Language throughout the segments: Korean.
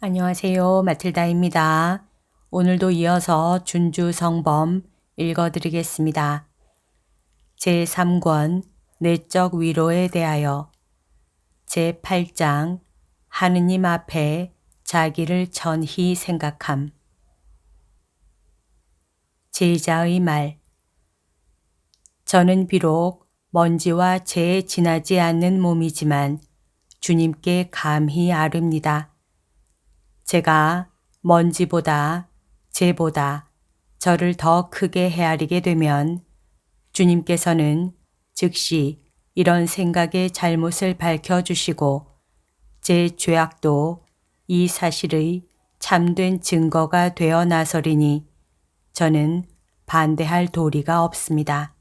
안녕하세요. 마틸다입니다. 오늘도 이어서 준주 성범 읽어드리겠습니다. 제3권 내적 위로에 대하여 제8장 하느님 앞에 자기를 전히 생각함. 제자의 말. 저는 비록 먼지와 재에 지나지 않는 몸이지만 주님께 감히 아릅니다. 제가 먼지보다 재보다 저를 더 크게 헤아리게 되면 주님께서는 즉시 이런 생각의 잘못을 밝혀주시고 제 죄악도 이 사실의 참된 증거가 되어 나서리니 저는 반대할 도리가 없습니다.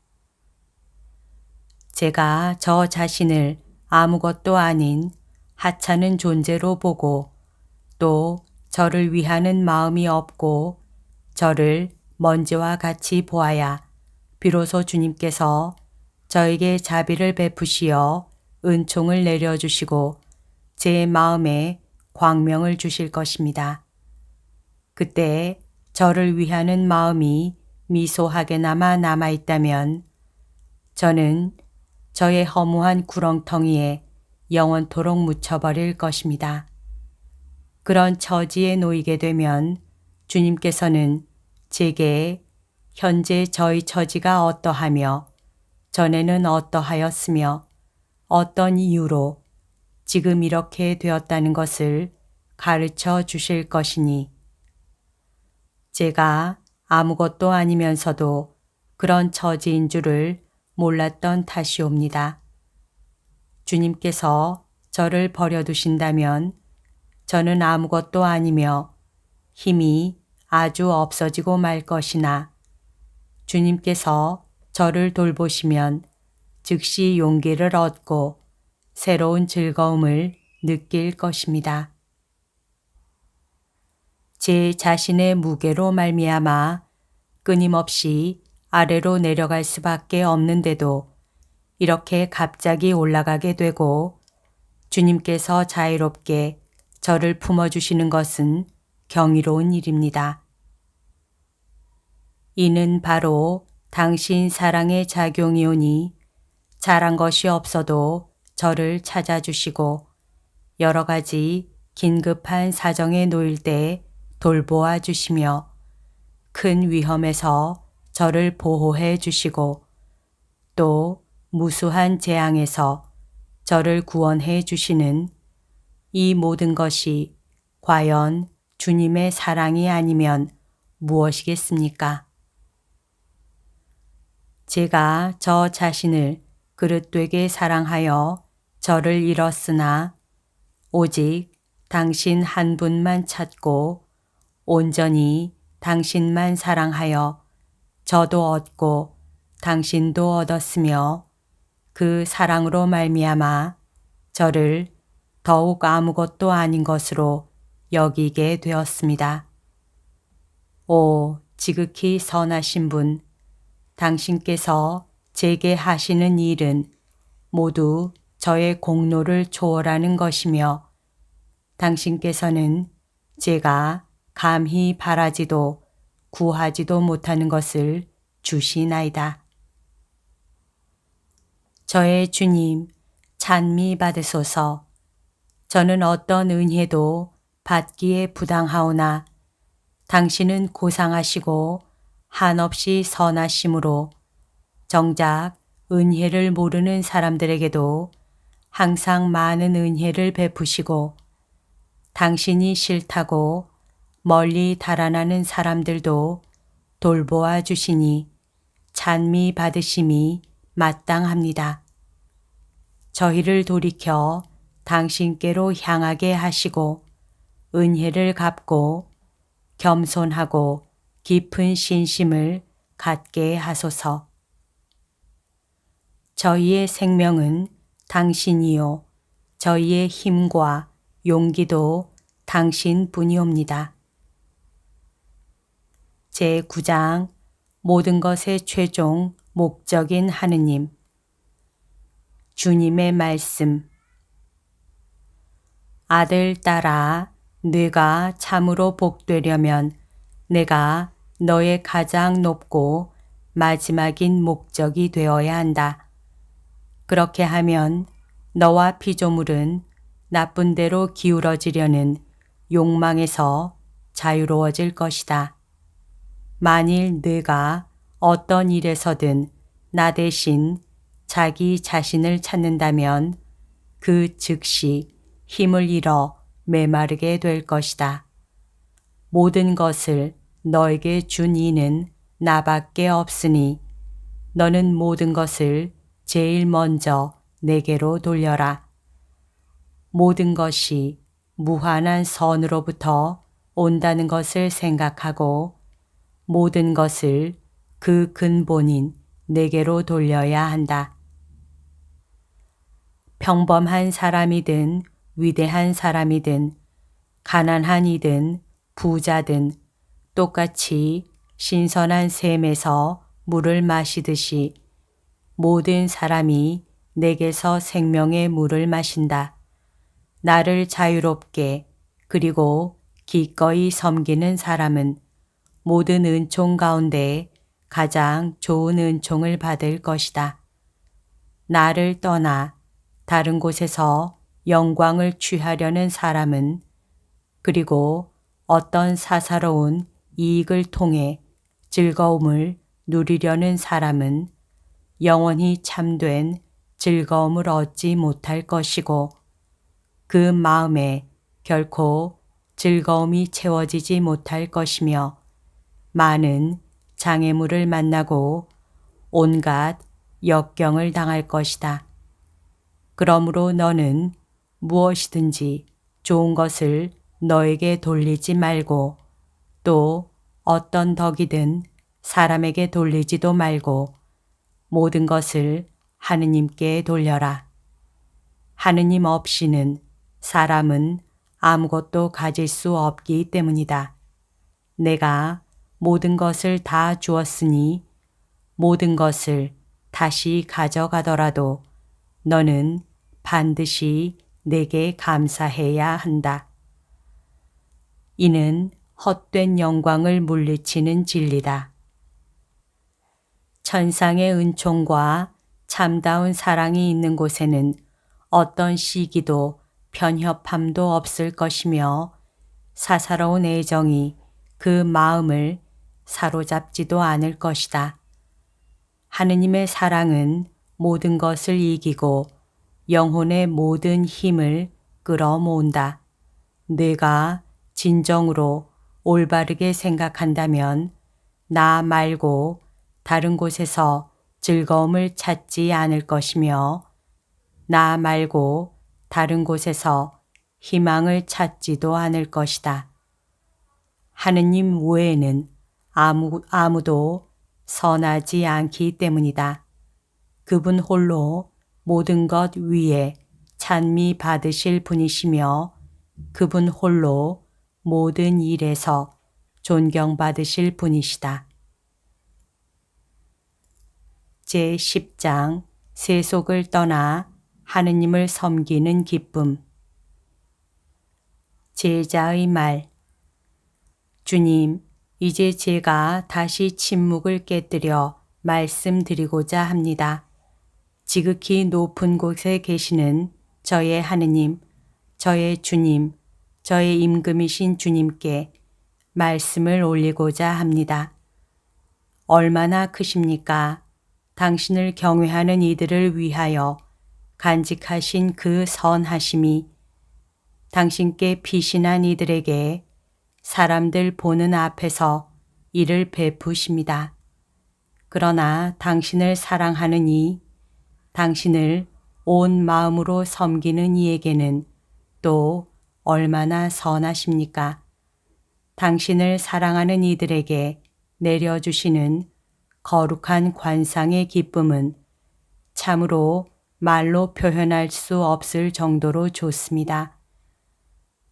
제가 저 자신을 아무것도 아닌 하찮은 존재로 보고 또 저를 위하는 마음이 없고 저를 먼지와 같이 보아야 비로소 주님께서 저에게 자비를 베푸시어 은총을 내려주시고 제 마음에 광명을 주실 것입니다. 그때 저를 위하는 마음이 미소하게나마 남아있다면 저는 저의 허무한 구렁텅이에 영원토록 묻혀버릴 것입니다. 그런 처지에 놓이게 되면 주님께서는 제게 현재 저의 처지가 어떠하며 전에는 어떠하였으며 어떤 이유로 지금 이렇게 되었다는 것을 가르쳐 주실 것이니 제가 아무것도 아니면서도 그런 처지인 줄을 몰랐던 탓이옵니다. 주님께서 저를 버려두신다면 저는 아무것도 아니며 힘이 아주 없어지고 말 것이나 주님께서 저를 돌보시면 즉시 용기를 얻고 새로운 즐거움을 느낄 것입니다. 제 자신의 무게로 말미암아 끊임없이 아래로 내려갈 수밖에 없는데도 이렇게 갑자기 올라가게 되고 주님께서 자유롭게 저를 품어주시는 것은 경이로운 일입니다. 이는 바로 당신 사랑의 작용이오니 잘한 것이 없어도 저를 찾아주시고 여러 가지 긴급한 사정에 놓일 때 돌보아 주시며 큰 위험에서 저를 보호해 주시고 또 무수한 재앙에서 저를 구원해 주시는 이 모든 것이 과연 주님의 사랑이 아니면 무엇이겠습니까? 제가 저 자신을 그릇되게 사랑하여 저를 잃었으나 오직 당신 한 분만 찾고 온전히 당신만 사랑하여 저도 얻고 당신도 얻었으며 그 사랑으로 말미암아 저를 더욱 아무것도 아닌 것으로 여기게 되었습니다. 오, 지극히 선하신 분, 당신께서 제게 하시는 일은 모두 저의 공로를 초월하는 것이며 당신께서는 제가 감히 바라지도 구하지도 못하는 것을 주시나이다. 저의 주님, 찬미 받으소서. 저는 어떤 은혜도 받기에 부당하오나 당신은 고상하시고 한없이 선하심으로 정작 은혜를 모르는 사람들에게도 항상 많은 은혜를 베푸시고 당신이 싫다고 멀리 달아나는 사람들도 돌보아 주시니 찬미 받으심이 마땅합니다. 저희를 돌이켜 당신께로 향하게 하시고 은혜를 갚고 겸손하고 깊은 신심을 갖게 하소서. 저희의 생명은 당신이요 저희의 힘과 용기도 당신뿐이옵니다. 제9장 모든 것의 최종 목적인 하느님. 주님의 말씀. 아들, 딸아, 네가 참으로 복되려면 내가 너의 가장 높고 마지막인 목적이 되어야 한다. 그렇게 하면 너와 피조물은 나쁜 대로 기울어지려는 욕망에서 자유로워질 것이다. 만일 네가 어떤 일에서든 나 대신 자기 자신을 찾는다면 그 즉시 힘을 잃어 메마르게 될 것이다. 모든 것을 너에게 준 이는 나밖에 없으니 너는 모든 것을 제일 먼저 내게로 돌려라. 모든 것이 무한한 선으로부터 온다는 것을 생각하고 모든 것을 그 근본인 내게로 돌려야 한다. 평범한 사람이든 위대한 사람이든 가난한 이든 부자든 똑같이 신선한 샘에서 물을 마시듯이 모든 사람이 내게서 생명의 물을 마신다. 나를 자유롭게 그리고 기꺼이 섬기는 사람은 모든 은총 가운데 가장 좋은 은총을 받을 것이다. 나를 떠나 다른 곳에서 영광을 취하려는 사람은 그리고 어떤 사사로운 이익을 통해 즐거움을 누리려는 사람은 영원히 참된 즐거움을 얻지 못할 것이고 그 마음에 결코 즐거움이 채워지지 못할 것이며 많은 장애물을 만나고 온갖 역경을 당할 것이다. 그러므로 너는 무엇이든지 좋은 것을 너에게 돌리지 말고 또 어떤 덕이든 사람에게 돌리지도 말고 모든 것을 하느님께 돌려라. 하느님 없이는 사람은 아무것도 가질 수 없기 때문이다. 내가 모든 것을 다 주었으니 모든 것을 다시 가져가더라도 너는 반드시 내게 감사해야 한다. 이는 헛된 영광을 물리치는 진리다. 천상의 은총과 참다운 사랑이 있는 곳에는 어떤 시기도 편협함도 없을 것이며 사사로운 애정이 그 마음을 사로잡지도 않을 것이다. 하느님의 사랑은 모든 것을 이기고 영혼의 모든 힘을 끌어모은다. 내가 진정으로 올바르게 생각한다면 나 말고 다른 곳에서 즐거움을 찾지 않을 것이며 나 말고 다른 곳에서 희망을 찾지도 않을 것이다. 하느님 외에는 아무도 선하지 않기 때문이다. 그분 홀로 모든 것 위에 찬미 받으실 분이시며 그분 홀로 모든 일에서 존경받으실 분이시다. 제10장 세속을 떠나 하느님을 섬기는 기쁨. 제자의 말. 주님, 이제 제가 다시 침묵을 깨뜨려 말씀드리고자 합니다. 지극히 높은 곳에 계시는 저의 하느님, 저의 주님, 저의 임금이신 주님께 말씀을 올리고자 합니다. 얼마나 크십니까? 당신을 경외하는 이들을 위하여 간직하신 그 선하심이 당신께 피신한 이들에게 사람들 보는 앞에서 이를 베푸십니다. 그러나 당신을 사랑하는 이, 당신을 온 마음으로 섬기는 이에게는 또 얼마나 선하십니까? 당신을 사랑하는 이들에게 내려주시는 거룩한 관상의 기쁨은 참으로 말로 표현할 수 없을 정도로 좋습니다.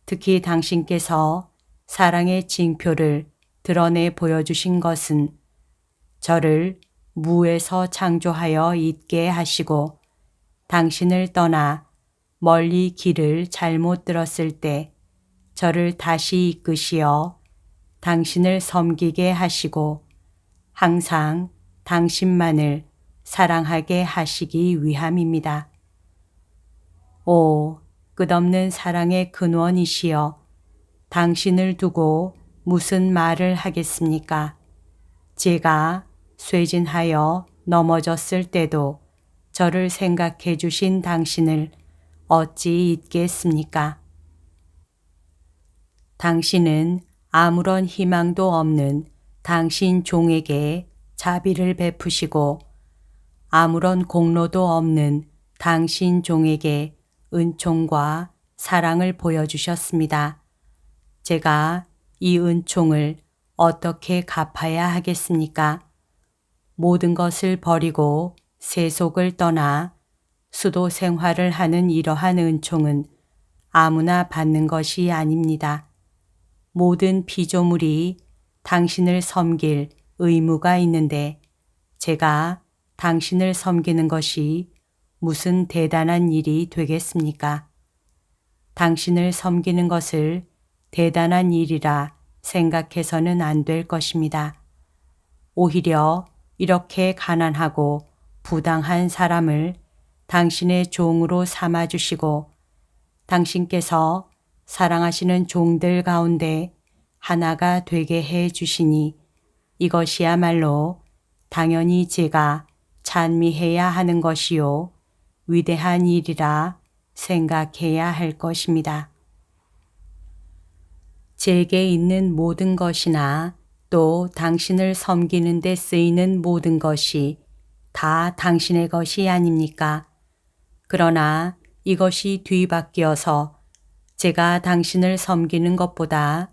특히 당신께서 사랑의 징표를 드러내 보여주신 것은 저를 무에서 창조하여 있게 하시고 당신을 떠나 멀리 길을 잘못 들었을 때 저를 다시 이끄시어 당신을 섬기게 하시고 항상 당신만을 사랑하게 하시기 위함입니다. 오, 끝없는 사랑의 근원이시여, 당신을 두고 무슨 말을 하겠습니까? 제가 쇠진하여 넘어졌을 때도 저를 생각해 주신 당신을 어찌 잊겠습니까? 당신은 아무런 희망도 없는 당신 종에게 자비를 베푸시고 아무런 공로도 없는 당신 종에게 은총과 사랑을 보여주셨습니다. 제가 이 은총을 어떻게 갚아야 하겠습니까? 모든 것을 버리고 세속을 떠나 수도 생활을 하는 이러한 은총은 아무나 받는 것이 아닙니다. 모든 피조물이 당신을 섬길 의무가 있는데 제가 당신을 섬기는 것이 무슨 대단한 일이 되겠습니까? 당신을 섬기는 것을 대단한 일이라 생각해서는 안 될 것입니다. 오히려 이렇게 가난하고 부당한 사람을 당신의 종으로 삼아주시고 당신께서 사랑하시는 종들 가운데 하나가 되게 해 주시니 이것이야말로 당연히 제가 찬미해야 하는 것이요 위대한 일이라 생각해야 할 것입니다. 제게 있는 모든 것이나 또 당신을 섬기는 데 쓰이는 모든 것이 다 당신의 것이 아닙니까? 그러나 이것이 뒤바뀌어서 제가 당신을 섬기는 것보다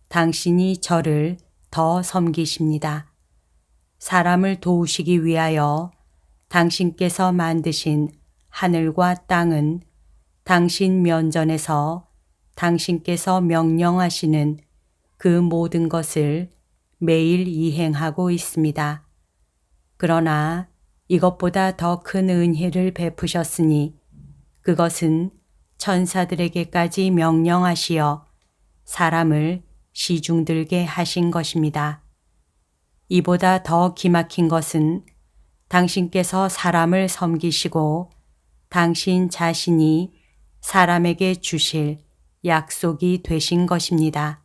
당신이 저를 더 섬기십니다. 사람을 도우시기 위하여 당신께서 만드신 하늘과 땅은 당신 면전에서 당신께서 명령하시는 그 모든 것을 매일 이행하고 있습니다. 그러나 이것보다 더 큰 은혜를 베푸셨으니 그것은 천사들에게까지 명령하시어 사람을 시중들게 하신 것입니다. 이보다 더 기막힌 것은 당신께서 사람을 섬기시고 당신 자신이 사람에게 주실 약속이 되신 것입니다.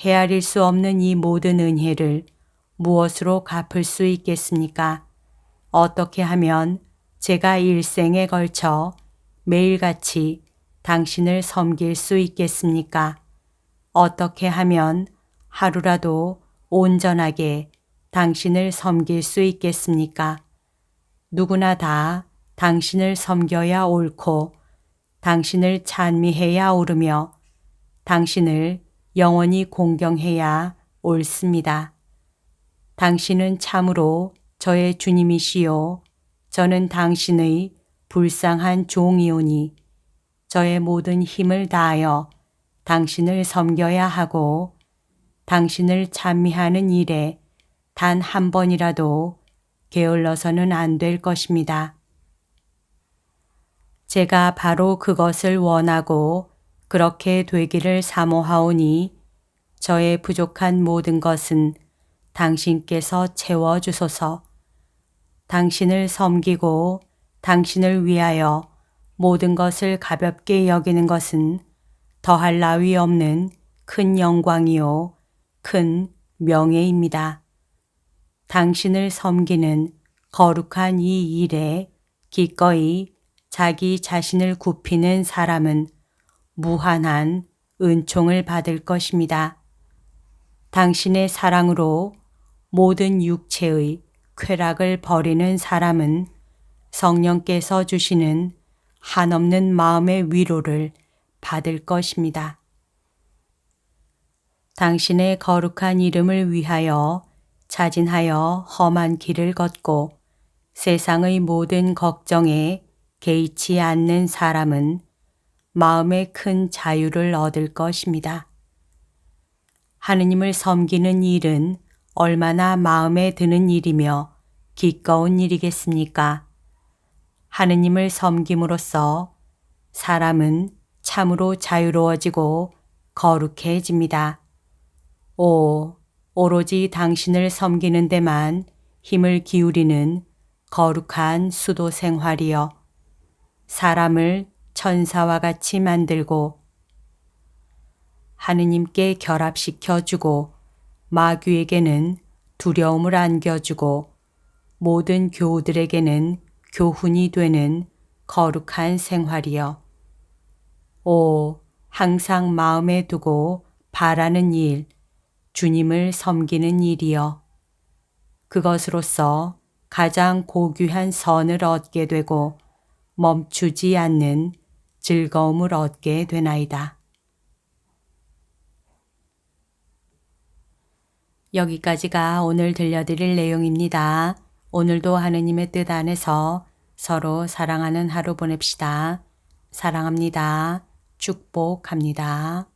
헤아릴 수 없는 이 모든 은혜를 무엇으로 갚을 수 있겠습니까? 어떻게 하면 제가 일생에 걸쳐 매일같이 당신을 섬길 수 있겠습니까? 어떻게 하면 하루라도 온전하게 당신을 섬길 수 있겠습니까? 누구나 다 당신을 섬겨야 옳고 당신을 찬미해야 옳으며 당신을 영원히 공경해야 옳습니다. 당신은 참으로 저의 주님이시요 저는 당신의 불쌍한 종이오니 저의 모든 힘을 다하여 당신을 섬겨야 하고 당신을 찬미하는 일에 단 한 번이라도 게을러서는 안 될 것입니다. 제가 바로 그것을 원하고 그렇게 되기를 사모하오니 저의 부족한 모든 것은 당신께서 채워주소서. 당신을 섬기고 당신을 위하여 모든 것을 가볍게 여기는 것은 더할 나위 없는 큰 영광이요 큰 명예입니다. 당신을 섬기는 거룩한 이 일에 기꺼이 자기 자신을 굽히는 사람은 무한한 은총을 받을 것입니다. 당신의 사랑으로 모든 육체의 쾌락을 버리는 사람은 성령께서 주시는 한없는 마음의 위로를 받을 것입니다. 당신의 거룩한 이름을 위하여 자진하여 험한 길을 걷고 세상의 모든 걱정에 개의치 않는 사람은 마음의 큰 자유를 얻을 것입니다. 하느님을 섬기는 일은 얼마나 마음에 드는 일이며 기꺼운 일이겠습니까? 하느님을 섬김으로써 사람은 참으로 자유로워지고 거룩해집니다. 오로지 당신을 섬기는 데만 힘을 기울이는 거룩한 수도 생활이여, 사람을 천사와 같이 만들고 하느님께 결합시켜주고 마귀에게는 두려움을 안겨주고 모든 교우들에게는 교훈이 되는 거룩한 생활이여. 항상 마음에 두고 바라는 일, 주님을 섬기는 일이여. 그것으로서 가장 고귀한 선을 얻게 되고 멈추지 않는 즐거움을 얻게 되나이다. 여기까지가 오늘 들려드릴 내용입니다. 오늘도 하느님의 뜻 안에서 서로 사랑하는 하루 보냅시다. 사랑합니다. 축복합니다.